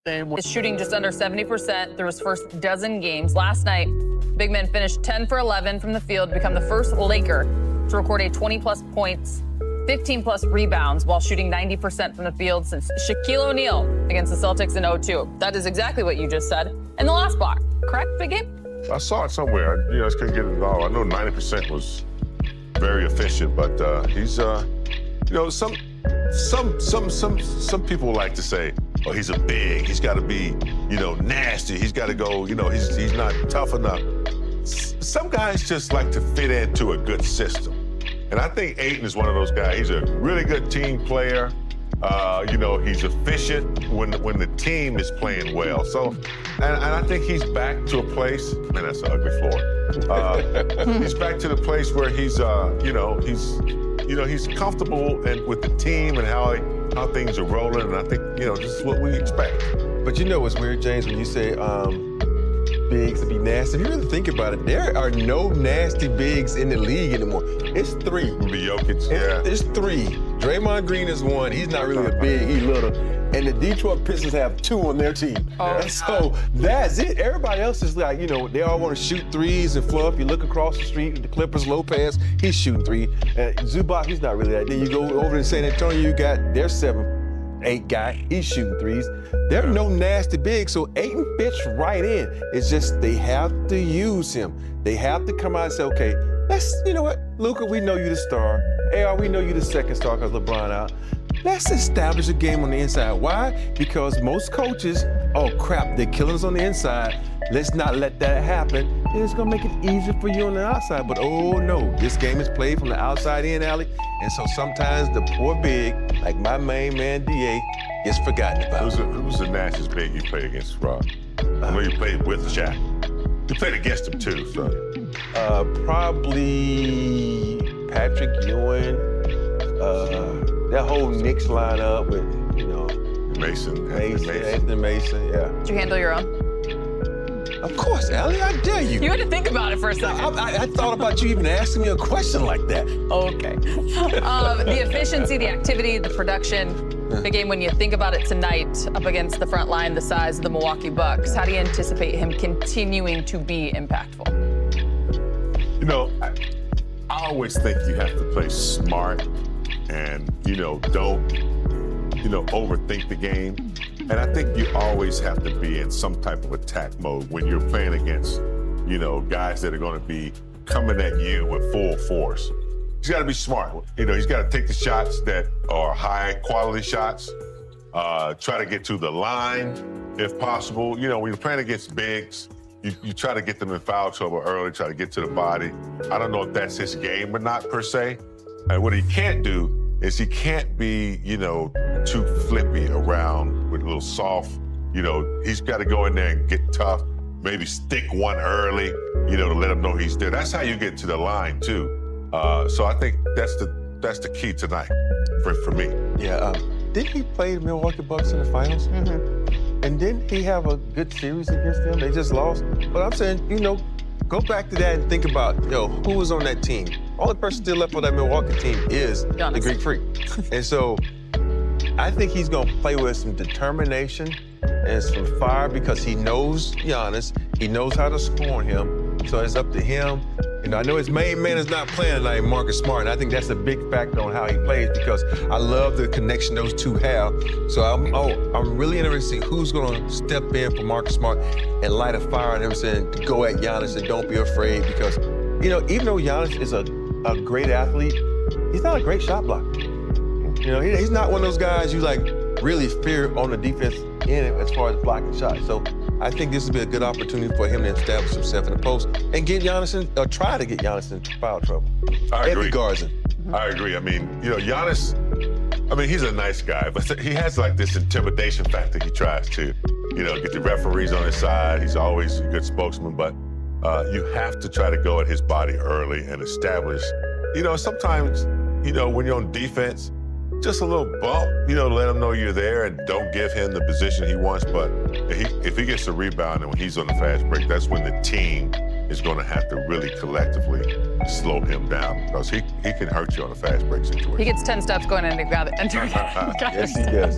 Is shooting just under 70% through his first dozen games. Last night, big man finished 10 for 11 from the field to become the first Laker to record a 20-plus points, 15-plus rebounds while shooting 90% from the field since Shaquille O'Neal against the Celtics in 2002. That is exactly what you just said in the last block, correct, Big Game? I saw it somewhere. I just couldn't get it at all. I know 90% was very efficient, but he's, some people like to say, oh, he's a big. He's got to be, nasty. He's got to go. He's not tough enough. Some guys just like to fit into a good system, and I think Ayton is one of those guys. He's a really good team player. He's efficient when the team is playing well. So, and I think he's back to a place. Man, that's an ugly floor. He's back to the place where he's comfortable with the team and how things are rolling. And I think this is what we expect. But you know what's weird, James, when you say bigs to be nasty. If you really think about it, there are no nasty bigs in the league anymore. It's three. Jokic, yeah. It's three. Draymond Green is one. He's not really a big. He's little. And the Detroit Pistons have two on their team. And so that's it. Everybody else is like, they all want to shoot threes and fluff. You look across the street, the Clippers, Lopez, he's shooting three. Zubac, he's not really that. Then you go over to San Antonio, you got their 7'8" guy. He's shooting threes. There are no nasty bigs, so Ayton fits right in. It's just they have to use him. They have to come out and say, okay, you know what, Luka, we know you're the star. AR, we know you're the second star because LeBron out. Let's establish a game on the inside. Why? Because most coaches, oh crap, they're killing us on the inside. Let's not let that happen. It's gonna make it easier for you on the outside. But oh no, this game is played from the outside in, Allie. And so sometimes the poor big, like my main man, DA, gets forgotten about. Who's the nastiest big you played against, Rob? I know you played with Shaq. You played against him too, so. Probably Patrick Ewing, that whole Knicks lineup with, Anthony Mason, yeah. Did you handle your own? Of course, Allie, I dare you. You had to think about it for a second. I thought about you even asking me a question like that. Okay. The efficiency, the activity, the production, the game, when you think about it tonight up against the front line, the size of the Milwaukee Bucks, how do you anticipate him continuing to be impactful? I always think you have to play smart and, don't, overthink the game. And I think you always have to be in some type of attack mode when you're playing against, guys that are going to be coming at you with full force. He's got to be smart. He's got to take the shots that are high quality shots, try to get to the line if possible. When you're playing against bigs, you try to get them in foul trouble early, try to get to the body. I don't know if that's his game or not per se. And what he can't do is he can't be, too flippy around with a little soft. He's got to go in there and get tough, maybe stick one early, to let him know he's there. That's how you get to the line too. So I think that's the key tonight for me. Yeah. Didn't he play the Milwaukee Bucks in the finals? Mm-hmm. And didn't he have a good series against them? They just lost. But I'm saying, go back to that and think about, who was on that team. Only person still left on that Milwaukee team is the Greek Freak. And so I think he's going to play with some determination and some fire because he knows Giannis. He knows how to score on him. So it's up to him. I know his main man is not playing like Marcus Smart, and I think that's a big factor on how he plays because I love the connection those two have. So I'm really interested in who's going to step in for Marcus Smart and light a fire on him, saying to go at Giannis and don't be afraid because, even though Giannis is a great athlete, he's not a great shot blocker. He's not one of those guys you really fear on the defense end as far as blocking shots. So I think this would be a good opportunity for him to establish himself in the post and get Giannis try to get Giannis in foul trouble. I agree. Guards him. I agree. Giannis, he's a nice guy, but he has this intimidation factor he tries to, get the referees on his side. He's always a good spokesman, but you have to try to go at his body early and establish, sometimes, when you're on defense, just a little bump, let him know you're there and don't give him the position he wants. But if he gets a rebound and when he's on the fast break, that's when the team is going to have to really collectively slow him down because he can hurt you on a fast break situation. He gets 10 steps going in to grab it. Yes, he does.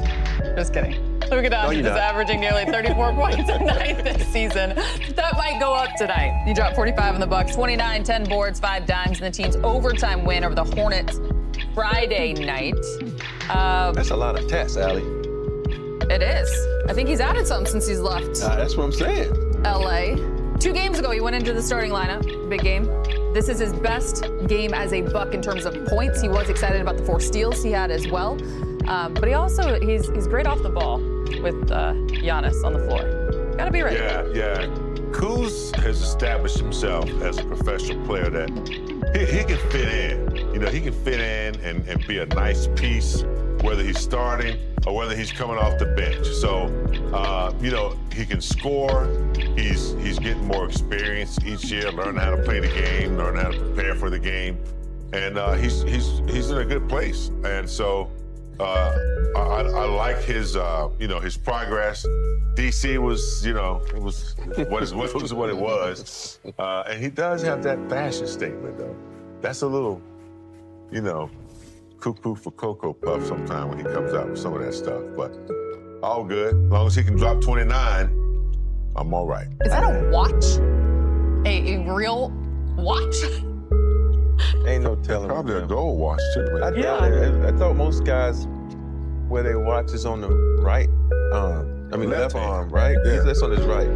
Just kidding. Luka Doncic is averaging nearly 34 points a night this season. That might go up tonight. He dropped 45 in the Bucks, 29, 10 boards, 5 dimes in the team's overtime win over the Hornets Friday night. That's a lot of tests, Allie. It is. I think he's added something since he's left That's what I'm saying. LA. 2 games ago, he went into the starting lineup. Big game. This is his best game as a Buck in terms of points. He was excited about the 4 steals he had as well. But he's great off the ball with Giannis on the floor. Gotta be ready. Yeah. Kuz has established himself as a professional player that he can fit in. You know, he can fit in and be a nice piece, whether he's starting or whether he's coming off the bench. So, you know, he can score. He's getting more experience each year, learning how to play the game, learning how to prepare for the game. And he's in a good place. And so I like his, you know, his progress. DC was, you know, it was what it was. And he does have that fashion statement, though. That's a little, you know, cuckoo for Cocoa Puff sometime when he comes out with some of that stuff. But all good. As long as he can drop 29, I'm all right. Is that a watch? A real watch? Ain't no telling. Probably a gold watch, too, man. I thought most guys wear their watches on the right left arm, right? Yeah. That's on his right.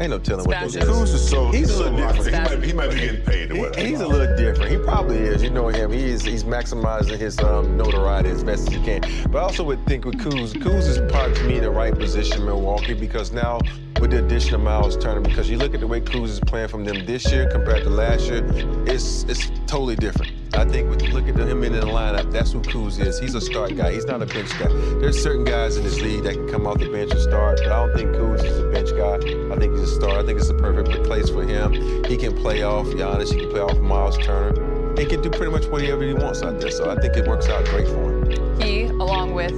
Ain't no telling what those Fashion. Kuz is so He's a little different. He might be getting paid or whatever. He's a little different. He probably is. You know him. He's maximizing his notoriety as best as he can. But I also would think with Kuz is probably to me in the right position in Milwaukee because now with the addition of Miles Turner, because you look at the way Kuz is playing from them this year compared to last year, it's totally different. I think when you look at him in the lineup, that's who Kuz is. He's a start guy. He's not a bench guy. There's certain guys in this league that can come off the bench and start, but I don't think Kuz is a bench guy. I think he's a starter. I think it's the perfect place for him. He can play off Giannis. He can play off Miles Turner. He can do pretty much whatever he wants out there, so I think it works out great for him. He, along with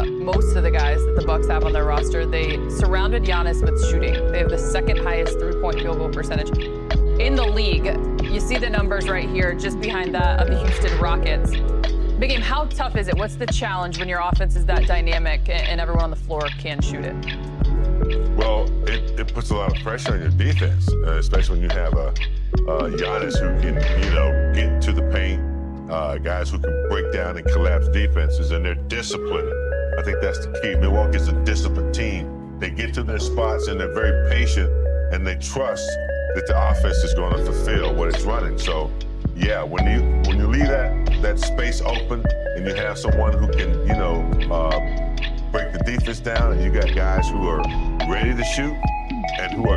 most of the guys that the Bucks have on their roster, they surrounded Giannis with shooting. They have the second highest three-point field goal percentage in the league. You see the numbers right here, just behind that of the Houston Rockets. Big Game, how tough is it? What's the challenge when your offense is that dynamic and everyone on the floor can shoot it? Well, it puts a lot of pressure on your defense, especially when you have a Giannis who can, you know, get to the paint, guys who can break down and collapse defenses, and they're disciplined. I think that's the key. Milwaukee's a disciplined team. They get to their spots and they're very patient, and they trust that the offense is going to fulfill what it's running. So, yeah, when you leave that space open and you have someone who can, you know, break the defense down, and you got guys who are ready to shoot and who